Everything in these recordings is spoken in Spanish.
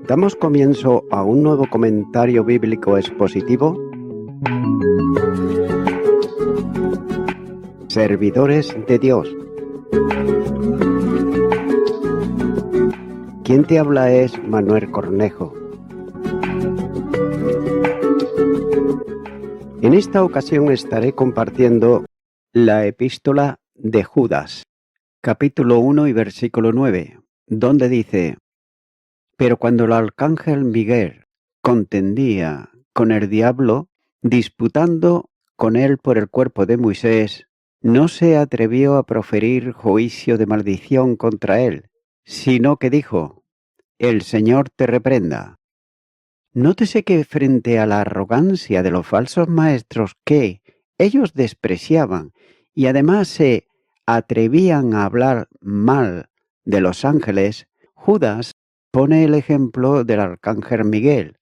Damos comienzo a un nuevo comentario bíblico expositivo. Servidores de Dios. Quien te habla es Manuel Cornejo. En esta ocasión estaré compartiendo la epístola de Judas, capítulo 1 y versículo 9, donde dice: Pero cuando el arcángel Miguel contendía con el diablo, disputando con él por el cuerpo de Moisés, no se atrevió a proferir juicio de maldición contra él, sino que dijo: El Señor te reprenda. Nótese que frente a la arrogancia de los falsos maestros que ellos despreciaban y además se atrevían a hablar mal de los ángeles, Judas pone el ejemplo del arcángel Miguel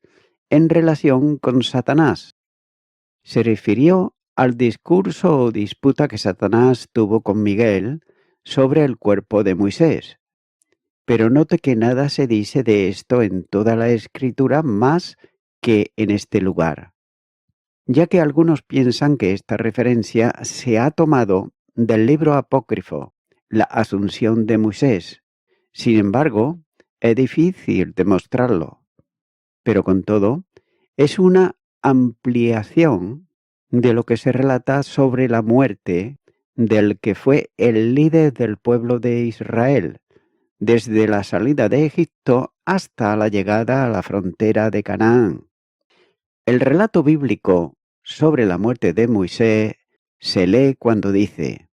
en relación con Satanás. Se refirió al discurso o disputa que Satanás tuvo con Miguel sobre el cuerpo de Moisés. Pero note que nada se dice de esto en toda la Escritura más que en este lugar, ya que algunos piensan que esta referencia se ha tomado del libro apócrifo, la Asunción de Moisés. Sin embargo, es difícil demostrarlo, pero con todo, es una ampliación de lo que se relata sobre la muerte del que fue el líder del pueblo de Israel, desde la salida de Egipto hasta la llegada a la frontera de Canaán. El relato bíblico sobre la muerte de Moisés se lee cuando dice: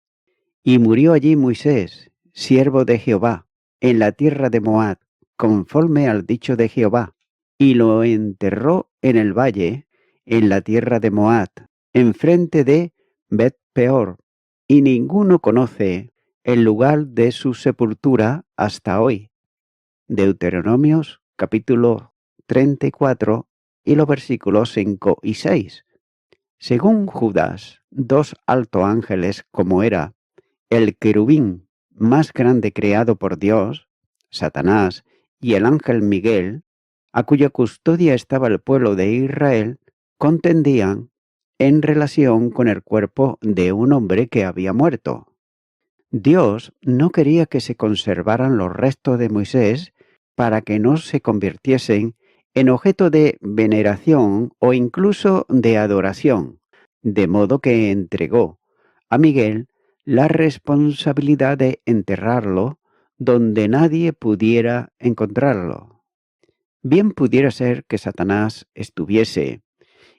Y murió allí Moisés, siervo de Jehová, en la tierra de Moab, conforme al dicho de Jehová, y lo enterró en el valle, en la tierra de Moab, enfrente de Bet-peor, y ninguno conoce el lugar de su sepultura hasta hoy. Deuteronomios capítulo 34 y los versículos 5 y 6. Según Judas, dos altos ángeles, como era el querubín más grande creado por Dios, Satanás, y el ángel Miguel, a cuya custodia estaba el pueblo de Israel, contendían en relación con el cuerpo de un hombre que había muerto. Dios no quería que se conservaran los restos de Moisés para que no se convirtiesen en objeto de veneración o incluso de adoración, de modo que entregó a Miguel la responsabilidad de enterrarlo donde nadie pudiera encontrarlo. Bien pudiera ser que Satanás estuviese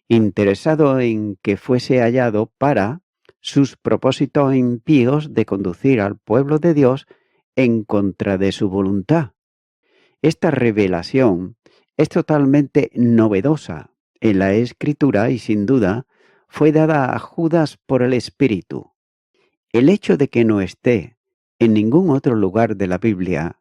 interesado en que fuese hallado para sus propósitos impíos de conducir al pueblo de Dios en contra de su voluntad. Esta revelación es totalmente novedosa en la Escritura y sin duda fue dada a Judas por el Espíritu. El hecho de que no esté en ningún otro lugar de la Biblia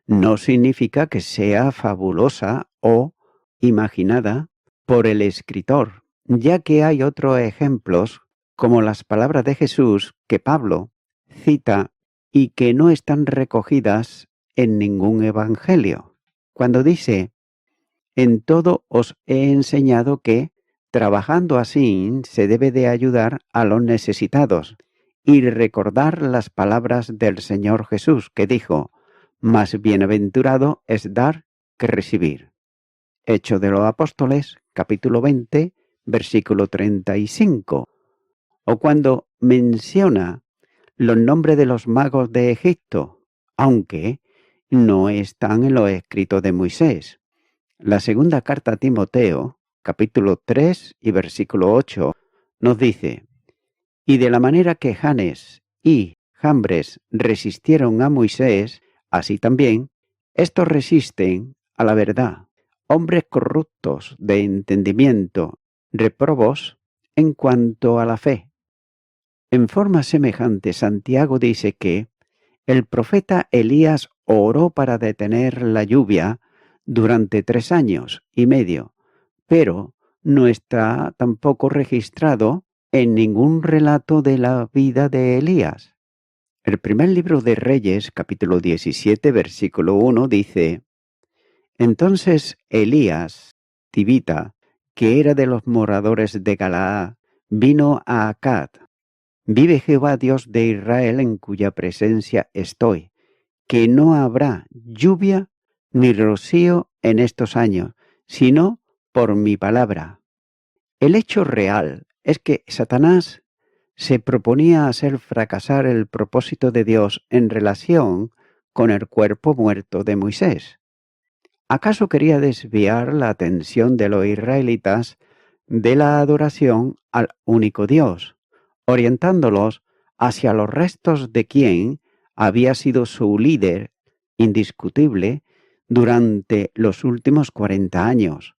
no significa que sea fabulosa o imaginada por el escritor, ya que hay otros ejemplos como las palabras de Jesús que Pablo cita y que no están recogidas en ningún evangelio. Cuando dice: En todo os he enseñado que, trabajando así, se debe de ayudar a los necesitados, y recordar las palabras del Señor Jesús, que dijo: Más bienaventurado es dar que recibir. Hechos de los Apóstoles, capítulo 20, versículo 35. O cuando menciona los nombres de los magos de Egipto, aunque no están en los escritos de Moisés. La segunda carta a Timoteo, capítulo 3 y versículo 8, nos dice: Y de la manera que Janes y Jambres resistieron a Moisés, así también estos resisten a la verdad, hombres corruptos de entendimiento, reprobos en cuanto a la fe. En forma semejante, Santiago dice que el profeta Elías oró para detener la lluvia durante 3 años y medio, pero no está tampoco registrado en ningún relato de la vida de Elías. El primer libro de Reyes, capítulo 17, versículo 1, dice: Entonces Elías, tibita, que era de los moradores de Galaad, vino a Acad. Vive Jehová Dios de Israel, en cuya presencia estoy, que no habrá lluvia ni rocío en estos años, sino por mi palabra. El hecho real es que Satanás se proponía hacer fracasar el propósito de Dios en relación con el cuerpo muerto de Moisés. ¿Acaso quería desviar la atención de los israelitas de la adoración al único Dios, orientándolos hacia los restos de quien había sido su líder indiscutible durante los últimos 40 años?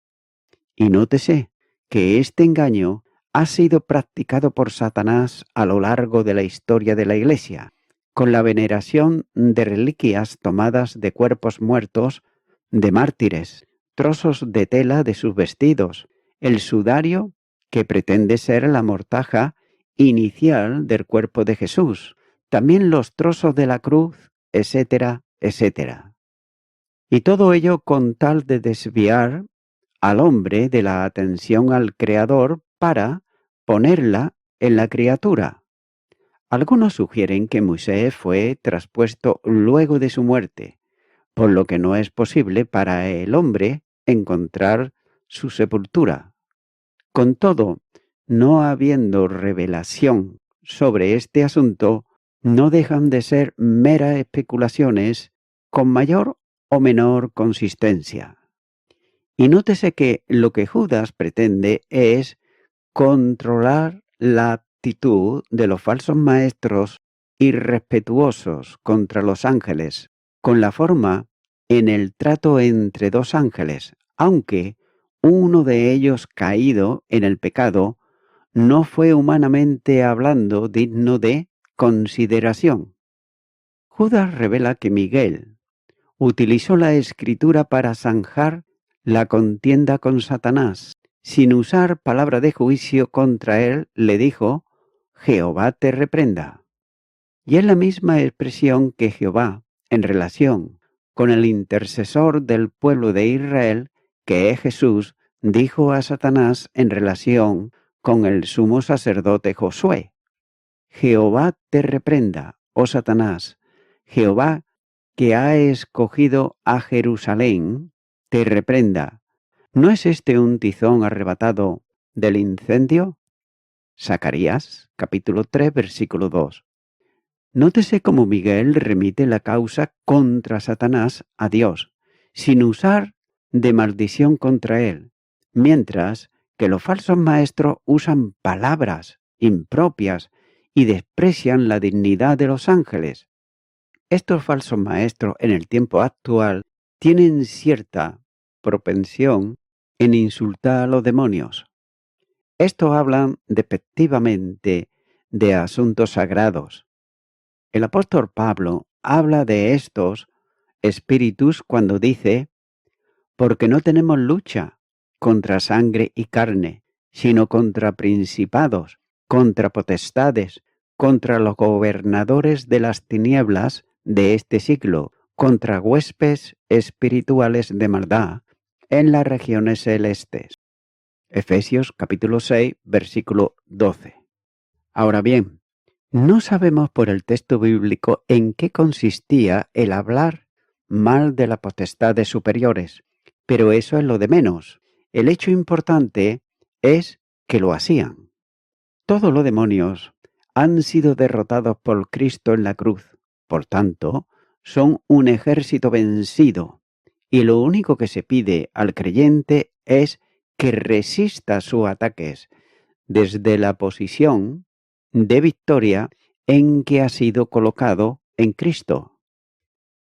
Y nótese que este engaño ha sido practicado por Satanás a lo largo de la historia de la Iglesia, con la veneración de reliquias tomadas de cuerpos muertos de mártires, trozos de tela de sus vestidos, el sudario que pretende ser la mortaja inicial del cuerpo de Jesús, también los trozos de la cruz, etcétera, etcétera. Y todo ello con tal de desviar al hombre de la atención al Creador para ponerla en la criatura. Algunos sugieren que Moisés fue traspuesto luego de su muerte, por lo que no es posible para el hombre encontrar su sepultura. Con todo, no habiendo revelación sobre este asunto, no dejan de ser meras especulaciones con mayor o menor consistencia. Y nótese que lo que Judas pretende es controlar la actitud de los falsos maestros irrespetuosos contra los ángeles, con la forma en el trato entre dos ángeles, aunque uno de ellos caído en el pecado no fue humanamente hablando digno de consideración. Judas revela que Miguel utilizó la escritura para zanjar la contienda con Satanás. Sin usar palabra de juicio contra él, le dijo: Jehová te reprenda. Y es la misma expresión que Jehová, en relación con el intercesor del pueblo de Israel, que es Jesús, dijo a Satanás en relación con el sumo sacerdote Josué: Jehová te reprenda, oh Satanás, Jehová que ha escogido a Jerusalén, te reprenda. ¿No es este un tizón arrebatado del incendio? Zacarías, capítulo 3, versículo 2. Nótese cómo Miguel remite la causa contra Satanás a Dios, sin usar de maldición contra él, mientras que los falsos maestros usan palabras impropias y desprecian la dignidad de los ángeles. Estos falsos maestros en el tiempo actual tienen cierta propensión en insultar a los demonios. Estos hablan despectivamente de asuntos sagrados. El apóstol Pablo habla de estos espíritus cuando dice: porque no tenemos lucha contra sangre y carne, sino contra principados, contra potestades, contra los gobernadores de las tinieblas de este siglo, contra huestes espirituales de maldad en las regiones celestes. Efesios capítulo 6, versículo 12. Ahora bien, no sabemos por el texto bíblico en qué consistía el hablar mal de las potestades superiores, pero eso es lo de menos. El hecho importante es que lo hacían. Todos los demonios han sido derrotados por Cristo en la cruz. Por tanto, son un ejército vencido, y lo único que se pide al creyente es que resista sus ataques desde la posición de victoria en que ha sido colocado en Cristo.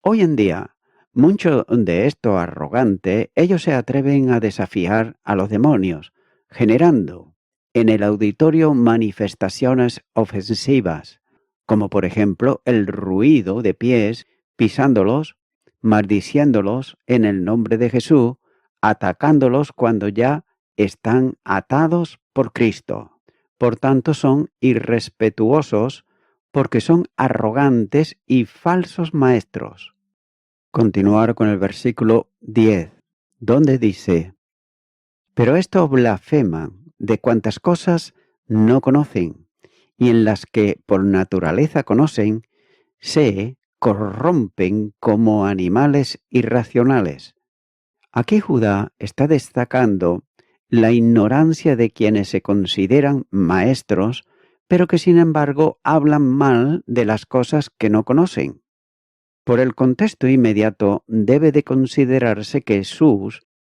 Hoy en día, muchos de estos arrogantes, ellos se atreven a desafiar a los demonios, generando en el auditorio manifestaciones ofensivas, como por ejemplo el ruido de pies pisándolos, maldiciéndolos en el nombre de Jesús, atacándolos cuando ya están atados por Cristo. Por tanto, son irrespetuosos porque son arrogantes y falsos maestros. Continuar con el versículo 10. donde dice: pero estos blasfeman de cuantas cosas no conocen, y en las que por naturaleza conocen, se corrompen como animales irracionales. Aquí Judá está destacando la ignorancia de quienes se consideran maestros, pero que sin embargo hablan mal de las cosas que no conocen. Por el contexto inmediato debe de considerarse que su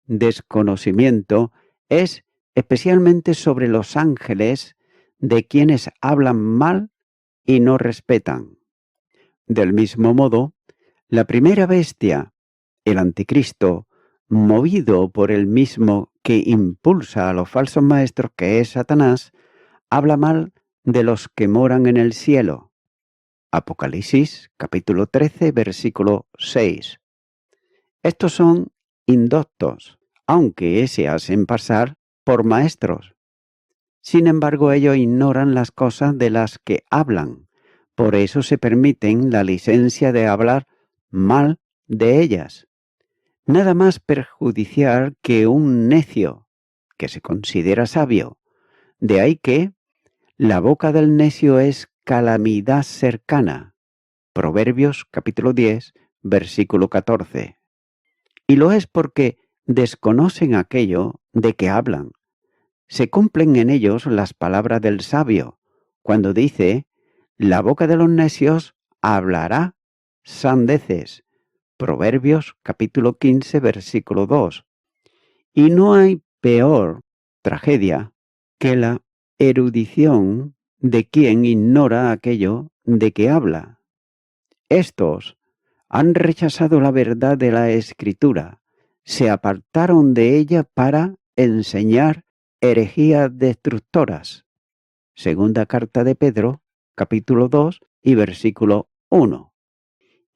desconocimiento es especialmente sobre los ángeles, de quienes hablan mal y no respetan. Del mismo modo, la primera bestia, el anticristo, movido por el mismo que impulsa a los falsos maestros, que es Satanás, habla mal de los que moran en el cielo. Apocalipsis capítulo 13, versículo 6. Estos son indoctos, aunque se hacen pasar por maestros. Sin embargo, ellos ignoran las cosas de las que hablan, por eso se permiten la licencia de hablar mal de ellas. Nada más perjudicial que un necio, que se considera sabio. De ahí que la boca del necio es calamidad cercana. Proverbios capítulo 10, versículo 14. Y lo es porque desconocen aquello de que hablan. Se cumplen en ellos las palabras del sabio, cuando dice: la boca de los necios hablará sandeces. Proverbios capítulo 15, versículo 2. Y no hay peor tragedia que la erudición de quien ignora aquello de que habla. Estos han rechazado la verdad de la Escritura, se apartaron de ella para enseñar herejías destructoras. Segunda carta de Pedro, capítulo 2 y versículo 1.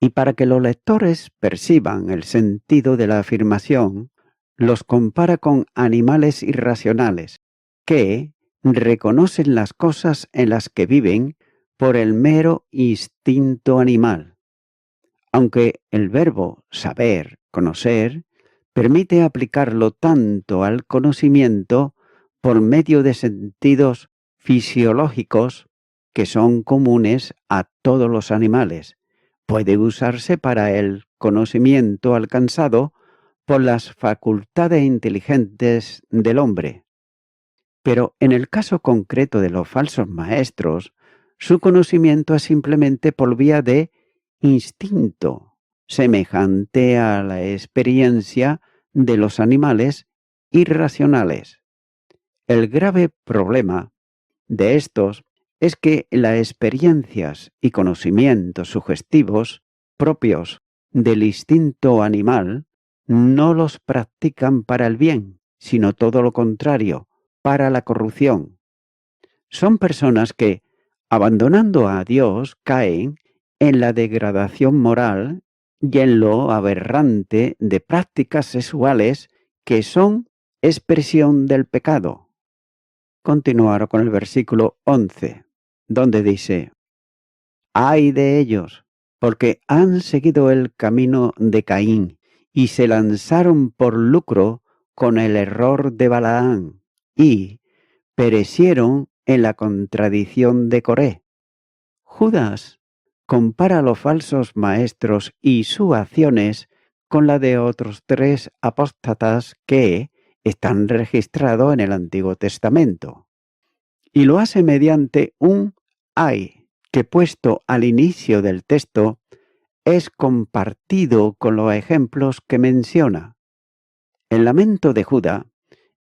Y para que los lectores perciban el sentido de la afirmación, los compara con animales irracionales, que reconocen las cosas en las que viven por el mero instinto animal. Aunque el verbo saber, conocer, permite aplicarlo tanto al conocimiento por medio de sentidos fisiológicos que son comunes a todos los animales, puede usarse para el conocimiento alcanzado por las facultades inteligentes del hombre. Pero en el caso concreto de los falsos maestros, su conocimiento es simplemente por vía de instinto, semejante a la experiencia de los animales irracionales. El grave problema de estos es que las experiencias y conocimientos sugestivos propios del instinto animal no los practican para el bien, sino todo lo contrario, para la corrupción. Son personas que, abandonando a Dios, caen en la degradación moral y en lo aberrante de prácticas sexuales que son expresión del pecado. Continuar con el versículo 11, donde dice: ¡ay de ellos! Porque han seguido el camino de Caín y se lanzaron por lucro con el error de Balaán y perecieron en la contradicción de Coré. Judas compara a los falsos maestros y sus acciones con la de otros 3 apóstatas que están registrados en el Antiguo Testamento. Y lo hace mediante un ay, que puesto al inicio del texto es compartido con los ejemplos que menciona. El lamento de Judas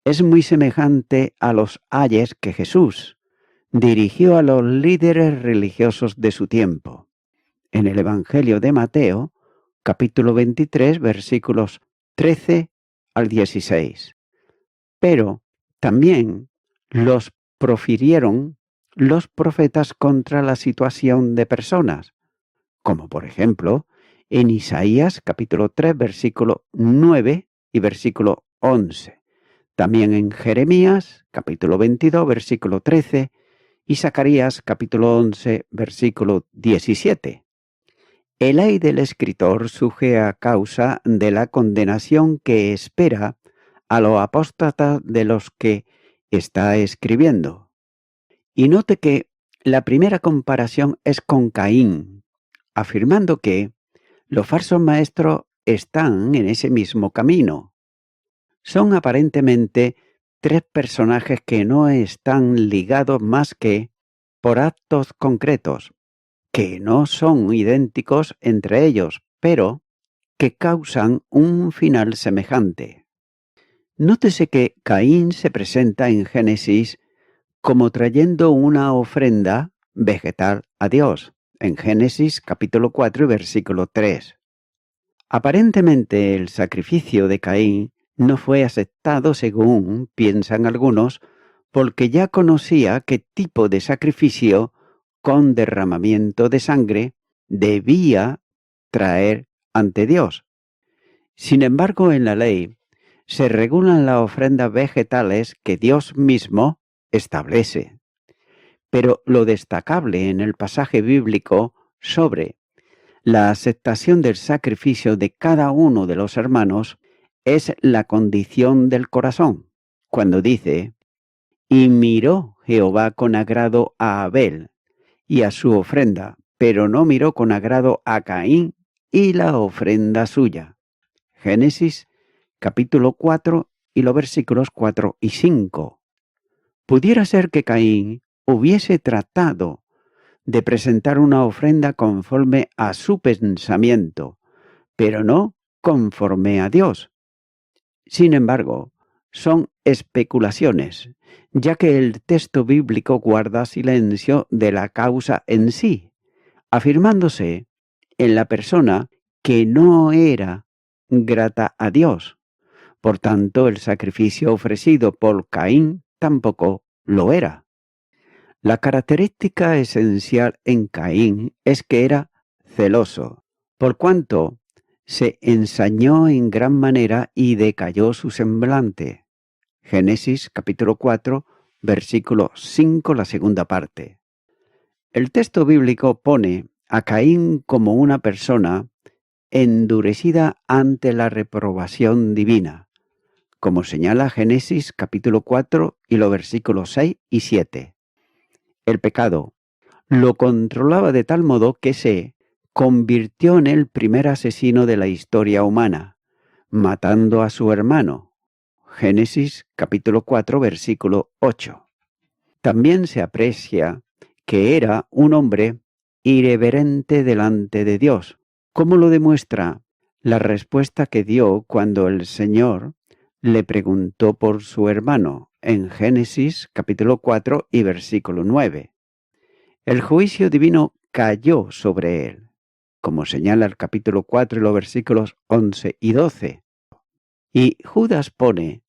es muy semejante a los ayes que Jesús dirigió a los líderes religiosos de su tiempo. En el Evangelio de Mateo, capítulo 23, versículos 13 al 16. Pero también los profirieron los profetas contra la situación de personas, como por ejemplo en Isaías capítulo 3, versículo 9 y versículo 11. También en Jeremías capítulo 22, versículo 13 y Zacarías capítulo 11, versículo 17. El ay del escritor surge a causa de la condenación que espera a los apóstatas de los que está escribiendo. Y note que la primera comparación es con Caín, afirmando que los falsos maestros están en ese mismo camino. Son aparentemente tres personajes que no están ligados más que por actos concretos, que no son idénticos entre ellos, pero que causan un final semejante. Nótese que Caín se presenta en Génesis como trayendo una ofrenda vegetal a Dios, en Génesis capítulo 4 y versículo 3. Aparentemente el sacrificio de Caín no fue aceptado según piensan algunos, porque ya conocía qué tipo de sacrificio con derramamiento de sangre debía traer ante Dios. Sin embargo, en la ley se regulan las ofrendas vegetales que Dios mismo establece. Pero lo destacable en el pasaje bíblico sobre la aceptación del sacrificio de cada uno de los hermanos es la condición del corazón, cuando dice: y miró Jehová con agrado a Abel y a su ofrenda, pero no miró con agrado a Caín y la ofrenda suya. Génesis capítulo 4 y los versículos 4 y 5. Pudiera ser que Caín hubiese tratado de presentar una ofrenda conforme a su pensamiento, pero no conforme a Dios. Sin embargo, son especulaciones, ya que el texto bíblico guarda silencio de la causa en sí, afirmándose en la persona que no era grata a Dios. Por tanto, el sacrificio ofrecido por Caín tampoco lo era. La característica esencial en Caín es que era celoso, por cuanto se ensañó en gran manera y decayó su semblante. Génesis capítulo 4, versículo 5, la segunda parte. El texto bíblico pone a Caín como una persona endurecida ante la reprobación divina, como señala Génesis capítulo 4 y los versículos 6 y 7. El pecado lo controlaba de tal modo que se convirtió en el primer asesino de la historia humana, matando a su hermano. Génesis capítulo 4 versículo 8. También se aprecia que era un hombre irreverente delante de Dios, como lo demuestra la respuesta que dio cuando el Señor le preguntó por su hermano en Génesis capítulo 4 y versículo 9. El juicio divino cayó sobre él, como señala el capítulo 4 y los versículos 11 y 12. Y Judas pone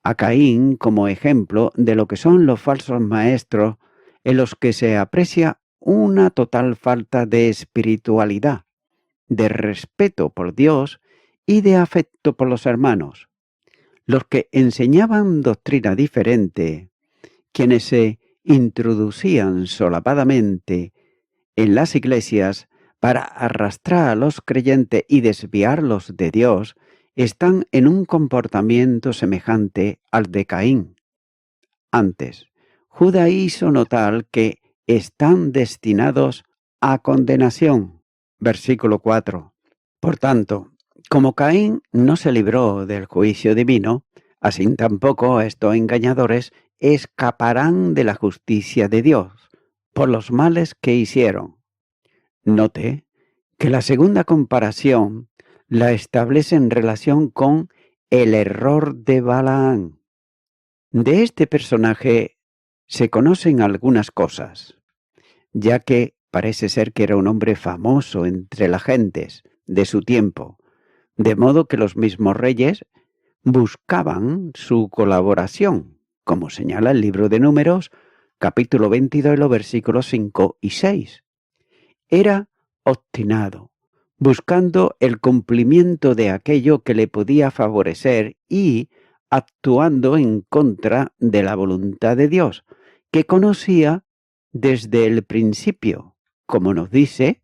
a Caín como ejemplo de lo que son los falsos maestros en los que se aprecia una total falta de espiritualidad, de respeto por Dios y de afecto por los hermanos. Los que enseñaban doctrina diferente, quienes se introducían solapadamente en las iglesias para arrastrar a los creyentes y desviarlos de Dios, están en un comportamiento semejante al de Caín. Antes, Judas hizo notar que están destinados a condenación. Versículo 4. Por tanto, como Caín no se libró del juicio divino, así tampoco estos engañadores escaparán de la justicia de Dios por los males que hicieron. Note que la segunda comparación la establece en relación con el error de Balaam. De este personaje se conocen algunas cosas, ya que parece ser que era un hombre famoso entre las gentes de su tiempo, de modo que los mismos reyes buscaban su colaboración, como señala el libro de Números, capítulo 22, los versículos 5 y 6. Era obstinado, buscando el cumplimiento de aquello que le podía favorecer y actuando en contra de la voluntad de Dios, que conocía desde el principio, como nos dice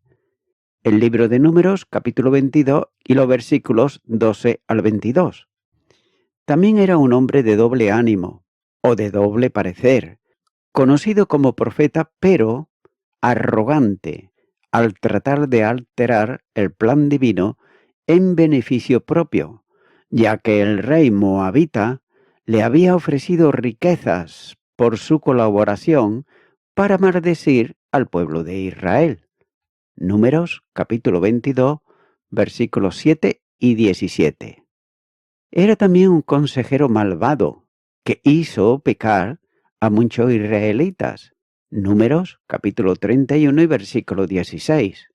el libro de Números, capítulo 22, y los versículos 12 al 22. También era un hombre de doble ánimo, o de doble parecer, conocido como profeta, pero arrogante, al tratar de alterar el plan divino en beneficio propio, ya que el rey moabita le había ofrecido riquezas por su colaboración para maldecir al pueblo de Israel. Números capítulo 22, versículos 7 y 17. Era también un consejero malvado que hizo pecar a muchos israelitas. Números capítulo 31 y versículo 16.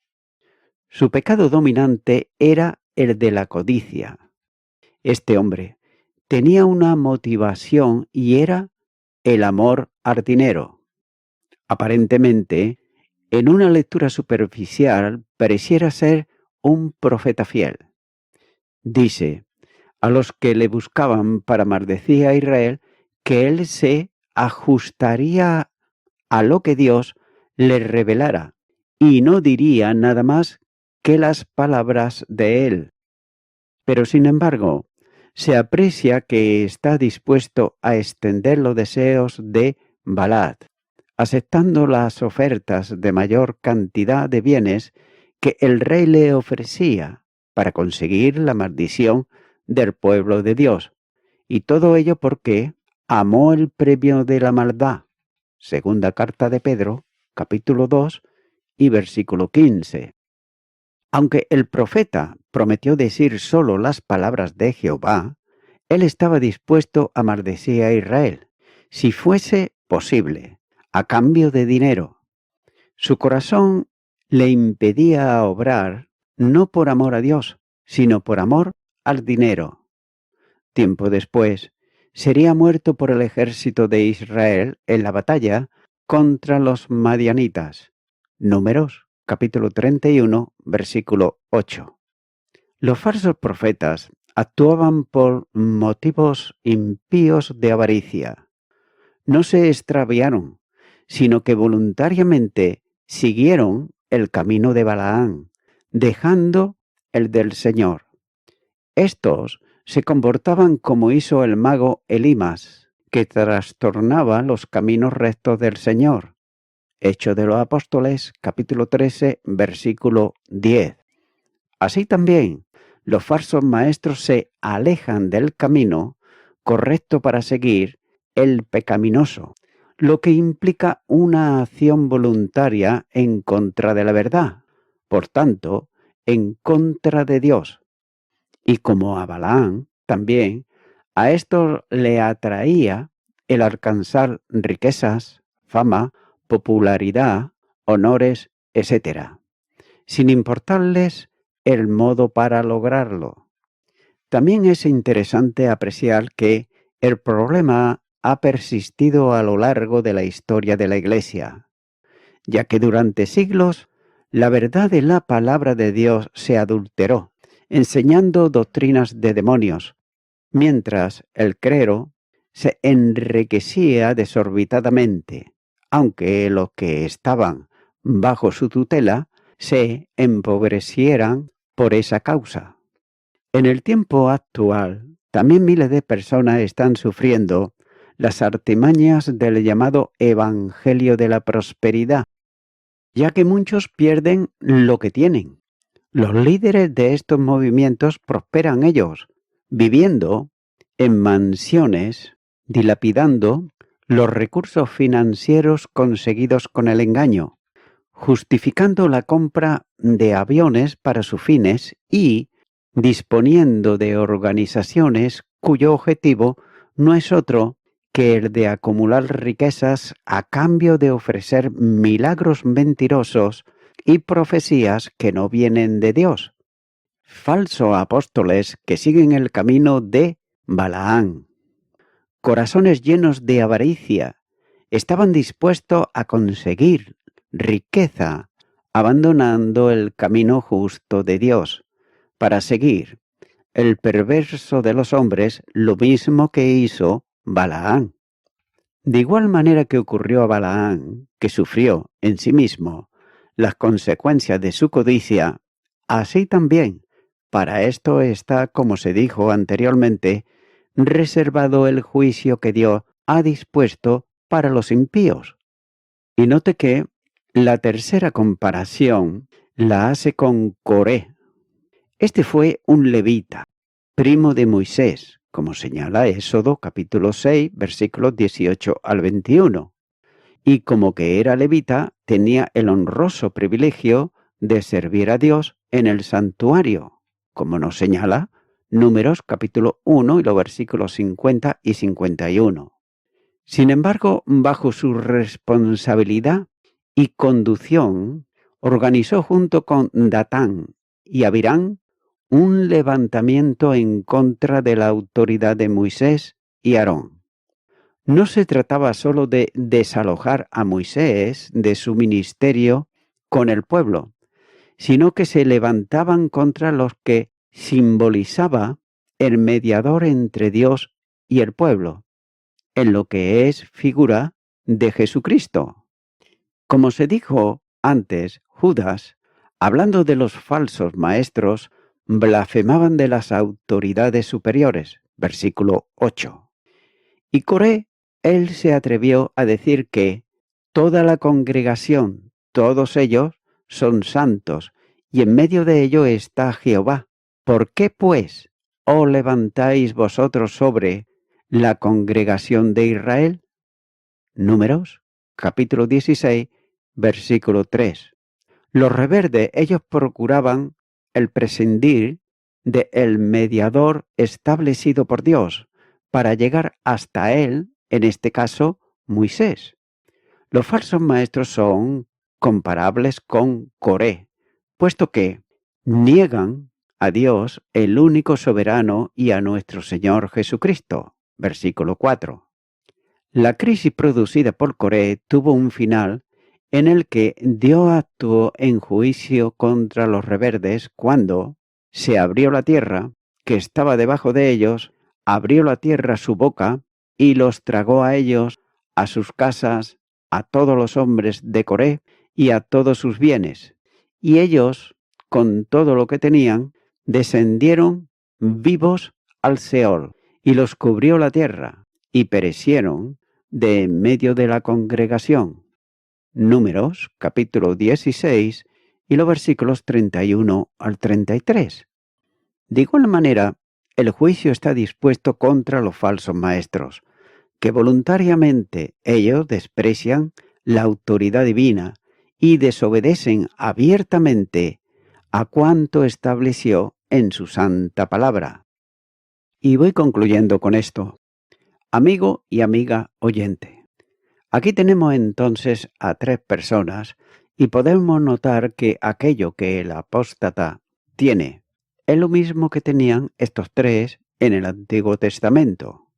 Su pecado dominante era el de la codicia. Este hombre tenía una motivación y era el amor al dinero. Aparentemente, en una lectura superficial, pareciera ser un profeta fiel. Dice a los que le buscaban para maldecir a Israel que él se ajustaría a lo que Dios le revelara y no diría nada más que las palabras de él. Pero sin embargo, se aprecia que está dispuesto a extender los deseos de Balaad, aceptando las ofertas de mayor cantidad de bienes que el rey le ofrecía para conseguir la maldición del pueblo de Dios. Y todo ello porque amó el premio de la maldad. Segunda carta de Pedro, capítulo 2 y versículo 15. Aunque el profeta prometió decir solo las palabras de Jehová, él estaba dispuesto a maldecir a Israel, si fuese posible, a cambio de dinero. Su corazón le impedía obrar no por amor a Dios, sino por amor al dinero. Tiempo después, sería muerto por el ejército de Israel en la batalla contra los madianitas. Números, capítulo 31, versículo 8. Los falsos profetas actuaban por motivos impíos de avaricia. No se extraviaron, sino que voluntariamente siguieron el camino de Balaán, dejando el del Señor. Estos se comportaban como hizo el mago Elimas, que trastornaba los caminos rectos del Señor. Hechos de los Apóstoles, capítulo 13, versículo 10. Así también, los falsos maestros se alejan del camino correcto para seguir el pecaminoso, lo que implica una acción voluntaria en contra de la verdad, por tanto, en contra de Dios. Y como a Balaán, también, a esto le atraía el alcanzar riquezas, fama, popularidad, honores, etc., sin importarles el modo para lograrlo. También es interesante apreciar que el problema ha persistido a lo largo de la historia de la Iglesia, ya que durante siglos la verdad de la palabra de Dios se adulteró, enseñando doctrinas de demonios, mientras el clero se enriquecía desorbitadamente, aunque los que estaban bajo su tutela se empobrecieran por esa causa. En el tiempo actual, también miles de personas están sufriendo las artimañas del llamado Evangelio de la Prosperidad, ya que muchos pierden lo que tienen. Los líderes de estos movimientos prosperan ellos, viviendo en mansiones, dilapidando los recursos financieros conseguidos con el engaño, justificando la compra de aviones para sus fines y disponiendo de organizaciones cuyo objetivo no es otro que el de acumular riquezas a cambio de ofrecer milagros mentirosos y profecías que no vienen de Dios. Falsos apóstoles que siguen el camino de Balaán. Corazones llenos de avaricia, estaban dispuestos a conseguir riqueza, abandonando el camino justo de Dios, para seguir el perverso de los hombres, lo mismo que hizo Balaán. De igual manera que ocurrió a Balaán, que sufrió en sí mismo las consecuencias de su codicia, así también, para esto está, como se dijo anteriormente, reservado el juicio que Dios ha dispuesto para los impíos. Y note que la tercera comparación la hace con Coré. Este fue un levita, primo de Moisés, como señala Éxodo capítulo 6, versículos 18 al 21. Y como que era levita, tenía el honroso privilegio de servir a Dios en el santuario, como nos señala Números capítulo 1 y los versículos 50 y 51. Sin embargo, bajo su responsabilidad y conducción, organizó junto con Datán y Abirán un levantamiento en contra de la autoridad de Moisés y Aarón. No se trataba solo de desalojar a Moisés de su ministerio con el pueblo, sino que se levantaban contra los que simbolizaba el mediador entre Dios y el pueblo, en lo que es figura de Jesucristo. Como se dijo antes, Judas, hablando de los falsos maestros, blasfemaban de las autoridades superiores, versículo 8. Y Coré, él se atrevió a decir que toda la congregación, todos ellos, son santos, y en medio de ello está Jehová. ¿Por qué, pues, os levantáis vosotros sobre la congregación de Israel? Números, capítulo 16, versículo 3. Los rebeldes, ellos procuraban el prescindir del mediador establecido por Dios para llegar hasta él, en este caso, Moisés. Los falsos maestros son comparables con Coré, puesto que niegan a Dios, el único soberano, y a nuestro Señor Jesucristo. Versículo 4. La crisis producida por Coré tuvo un final en el que Dios actuó en juicio contra los rebeldes cuando se abrió la tierra, que estaba debajo de ellos, abrió la tierra su boca y los tragó a ellos, a sus casas, a todos los hombres de Coré y a todos sus bienes. Y ellos, con todo lo que tenían, descendieron vivos al Seol, y los cubrió la tierra, y perecieron de en medio de la congregación. Números, capítulo 16, y los versículos 31 al 33. De igual manera, el juicio está dispuesto contra los falsos maestros, que voluntariamente ellos desprecian la autoridad divina y desobedecen abiertamente a cuanto estableció en su santa palabra. Y voy concluyendo con esto. Amigo y amiga oyente, aquí tenemos entonces a tres personas y podemos notar que aquello que el apóstata tiene es lo mismo que tenían estos tres en el Antiguo Testamento,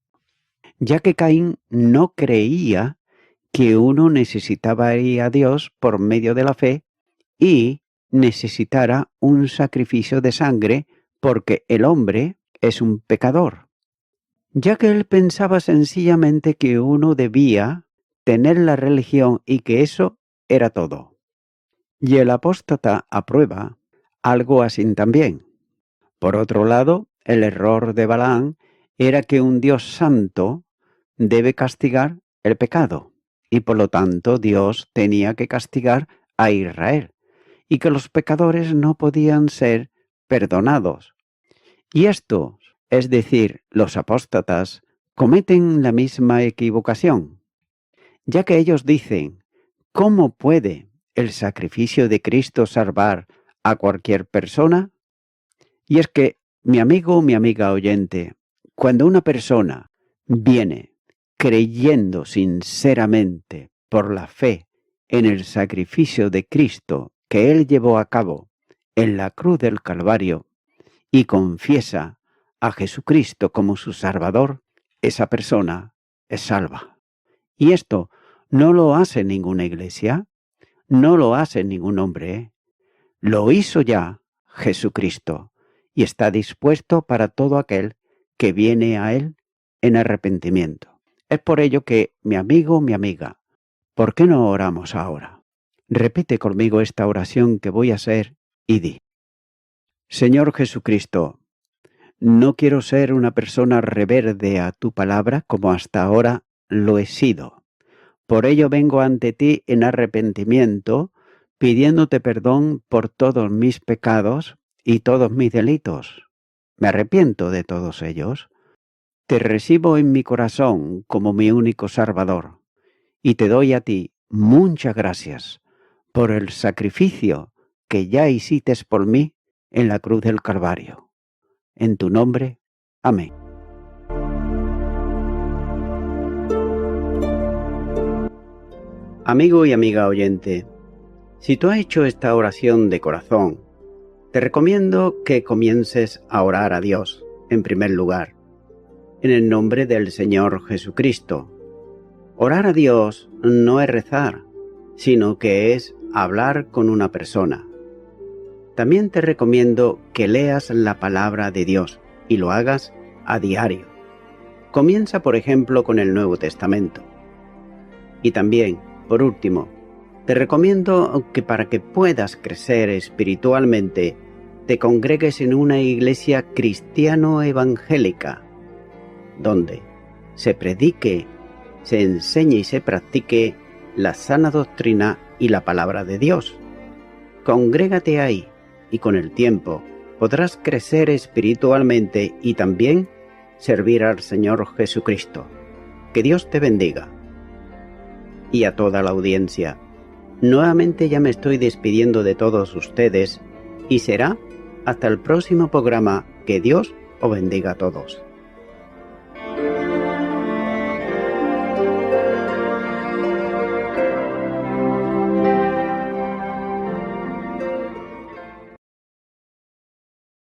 ya que Caín no creía que uno necesitaba ir a Dios por medio de la fe y necesitara un sacrificio de sangre porque el hombre es un pecador, ya que él pensaba sencillamente que uno debía tener la religión y que eso era todo. Y el apóstata aprueba algo así también. Por otro lado, el error de Balaam era que un Dios santo debe castigar el pecado, y por lo tanto Dios tenía que castigar a Israel, y que los pecadores no podían ser perdonados. Y esto, es decir, los apóstatas, cometen la misma equivocación, ya que ellos dicen, ¿cómo puede el sacrificio de Cristo salvar a cualquier persona? Y es que, mi amigo o mi amiga oyente, cuando una persona viene creyendo sinceramente por la fe en el sacrificio de Cristo que Él llevó a cabo en la cruz del Calvario y confiesa a Jesucristo como su Salvador, esa persona es salva. Y esto no lo hace ninguna iglesia, no lo hace ningún hombre, lo hizo ya Jesucristo y está dispuesto para todo aquel que viene a Él en arrepentimiento. Es por ello que, mi amigo, mi amiga, ¿por qué no oramos ahora? Repite conmigo esta oración que voy a hacer y di: Señor Jesucristo, no quiero ser una persona rebelde a tu palabra como hasta ahora lo he sido. Por ello vengo ante ti en arrepentimiento, pidiéndote perdón por todos mis pecados y todos mis delitos. Me arrepiento de todos ellos. Te recibo en mi corazón como mi único Salvador y te doy a ti muchas gracias por el sacrificio que ya hiciste por mí en la cruz del Calvario. En tu nombre, amén. Amigo y amiga oyente, si tú has hecho esta oración de corazón, te recomiendo que comiences a orar a Dios, en primer lugar, en el nombre del Señor Jesucristo. Orar a Dios no es rezar, sino que es hablar con una persona. También te recomiendo que leas la palabra de Dios y lo hagas a diario. Comienza, por ejemplo, con el Nuevo Testamento. Y también, por último, te recomiendo que para que puedas crecer espiritualmente, te congregues en una iglesia cristiano-evangélica, donde se predique, se enseñe y se practique la sana doctrina y la palabra de Dios. Congrégate ahí y con el tiempo podrás crecer espiritualmente y también servir al Señor Jesucristo. Que Dios te bendiga. Y a toda la audiencia, nuevamente ya me estoy despidiendo de todos ustedes y será hasta el próximo programa. Que Dios os bendiga a todos.